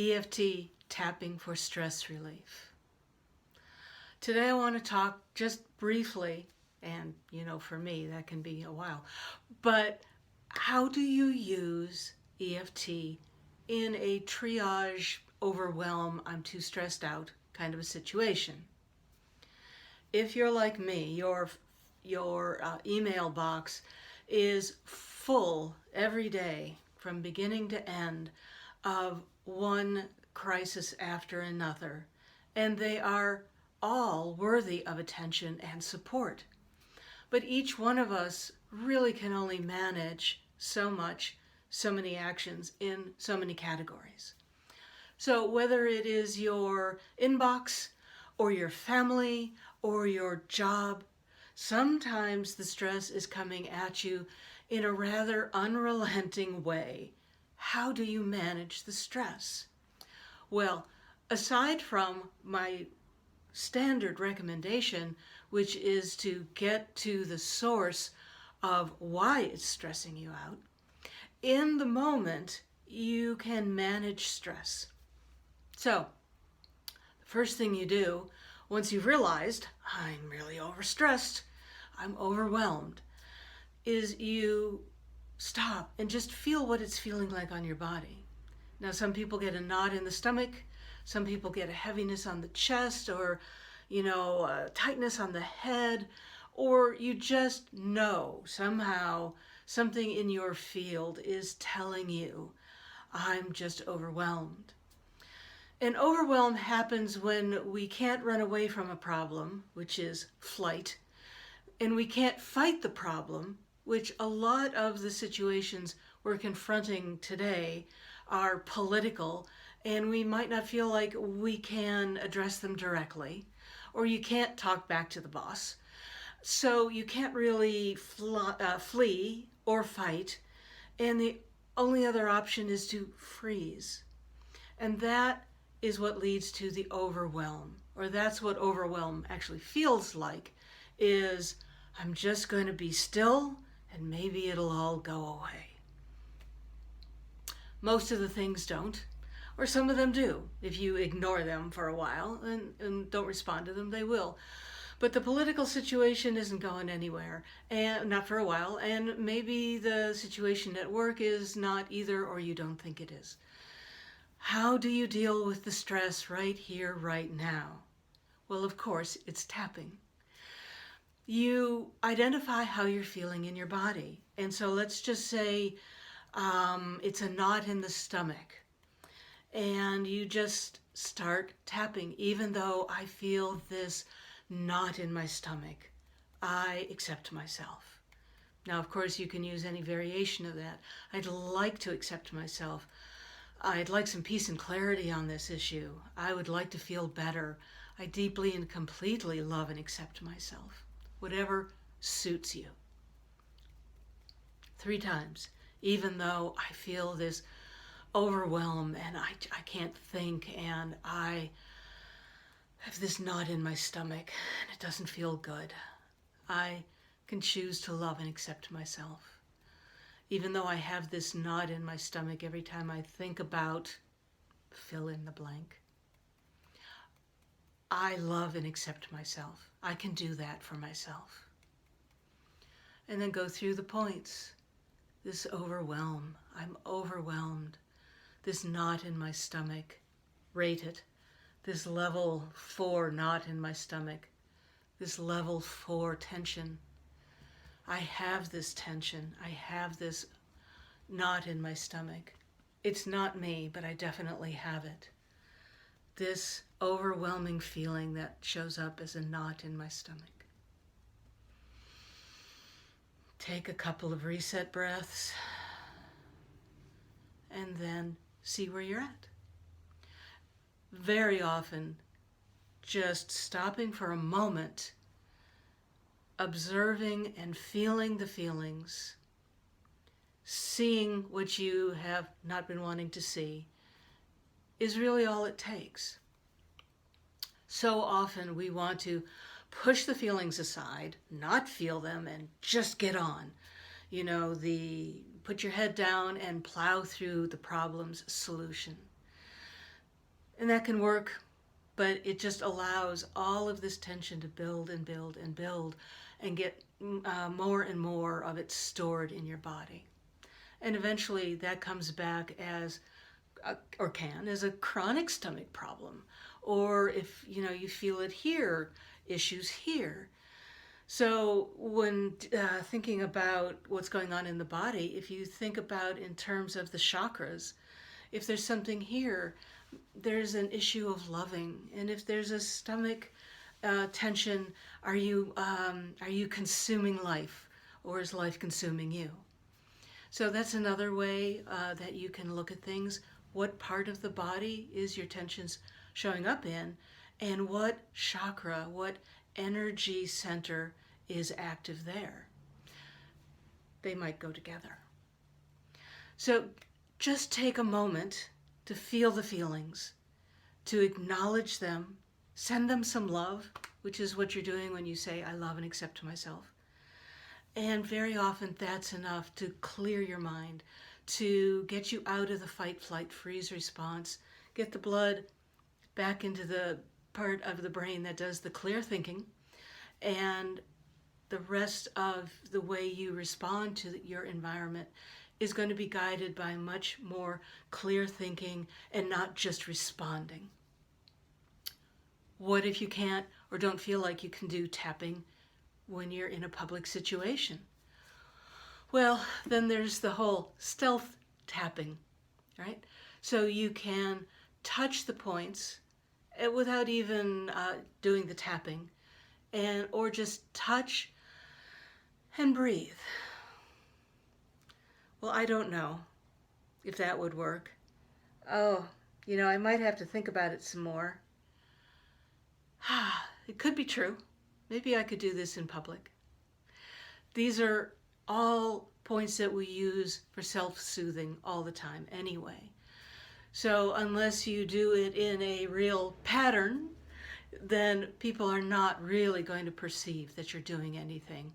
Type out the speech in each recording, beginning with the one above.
EFT tapping for stress relief. Today I want to talk just briefly, and for me that can be a while, but how do you use EFT in a triage, overwhelm, I'm too stressed out kind of a situation? If you're like me, your email box is full every day from beginning to end of one crisis after another, and they are all worthy of attention and support. But each one of us really can only manage so much, so many actions in so many categories. So whether it is your inbox or your family or your job, sometimes the stress is coming at you in a rather unrelenting way. How do you manage the stress? Well, aside from my standard recommendation, which is to get to the source of why it's stressing you out, in the moment you can manage stress. So, the first thing you do, once you've realized, I'm really overstressed, I'm overwhelmed, is you stop and just feel what it's feeling like on your body. Now, some people get a knot in the stomach, some people get a heaviness on the chest, or a tightness on the head, or you just know somehow something in your field is telling you, I'm just overwhelmed. And overwhelm happens when we can't run away from a problem, which is flight, and we can't fight the problem, which a lot of the situations we're confronting today are political, and we might not feel like we can address them directly, or you can't talk back to the boss. So you can't really flee or fight, and the only other option is to freeze. And that is what leads to the overwhelm, or that's what overwhelm actually feels like, is I'm just going to be still and maybe it'll all go away. Most of the things don't, or some of them do. If you ignore them for a while and don't respond to them, they will. But the political situation isn't going anywhere, and not for a while, and maybe the situation at work is not either, or you don't think it is. How do you deal with the stress right here, right now? Well, of course, it's tapping. You identify how you're feeling in your body. And so let's just say it's a knot in the stomach. And you just start tapping. Even though I feel this knot in my stomach, I accept myself. Now, of course, you can use any variation of that. I'd like to accept myself. I'd like some peace and clarity on this issue. I would like to feel better. I deeply and completely love and accept myself. Whatever suits you. 3 times, even though I feel this overwhelm and I can't think, and I have this knot in my stomach and it doesn't feel good. I can choose to love and accept myself. Even though I have this knot in my stomach every time I think about fill in the blank. I love and accept myself. I can do that for myself. And then go through the points. This overwhelm, I'm overwhelmed. This knot in my stomach, rate it. This level 4 knot in my stomach. This level 4 tension. I have this tension. I have this knot in my stomach. It's not me, but I definitely have it. This overwhelming feeling that shows up as a knot in my stomach. Take a couple of reset breaths and then see where you're at. Very often, just stopping for a moment, observing and feeling the feelings, seeing what you have not been wanting to see, is really all it takes. So often we want to push the feelings aside, not feel them, and just get on. Put your head down and plow through the problem's solution. And that can work, but it just allows all of this tension to build and build and build and get more and more of it stored in your body. And eventually that comes back as, or can, as a chronic stomach problem. Or if you feel it here, issues here. So when thinking about what's going on in the body, if you think about in terms of the chakras, if there's something here, there's an issue of loving. And if there's a stomach tension, are you consuming life, or is life consuming you? So that's another way that you can look at things. What part of the body is your tensions showing up in, and what chakra, what energy center is active there? They might go together. So just take a moment to feel the feelings, to acknowledge them, send them some love, which is what you're doing when you say, I love and accept myself. And very often that's enough to clear your mind, to get you out of the fight, flight, freeze response, get the blood back into the part of the brain that does the clear thinking, and the rest of the way you respond to your environment is going to be guided by much more clear thinking and not just responding. What if you can't or don't feel like you can do tapping when you're in a public situation? Well, then there's the whole stealth tapping, right? So you can touch the points without even doing the tapping, or just touch and breathe. Well, I don't know if that would work. Oh, I might have to think about it some more. It could be true. Maybe I could do this in public. These are all points that we use for self-soothing all the time anyway. So unless you do it in a real pattern, then people are not really going to perceive that you're doing anything,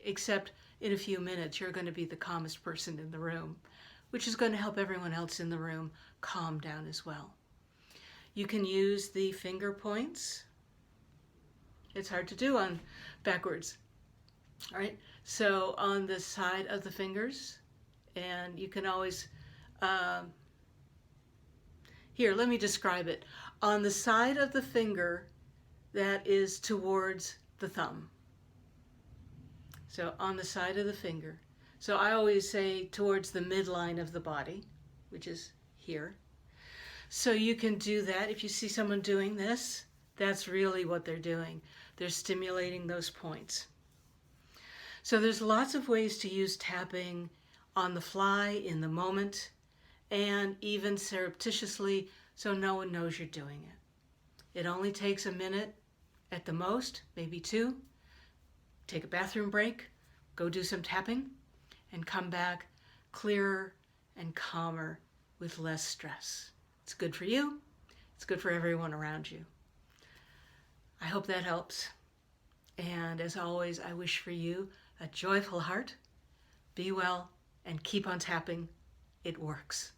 except in a few minutes you're going to be the calmest person in the room, which is going to help everyone else in the room calm down as well. You can use the finger points. It's hard to do on backwards. All right, so on the side of the fingers, and you can always, here, let me describe it. On the side of the finger that is towards the thumb. So on the side of the finger. So I always say towards the midline of the body, which is here. So you can do that. If you see someone doing this, that's really what they're doing. They're stimulating those points. So there's lots of ways to use tapping on the fly, in the moment, and even surreptitiously, so no one knows you're doing it. It only takes a minute at the most, maybe 2. Take a bathroom break, go do some tapping, and come back clearer and calmer with less stress. It's good for you. It's good for everyone around you. I hope that helps. And as always, I wish for you a joyful heart. Be well and keep on tapping. It works.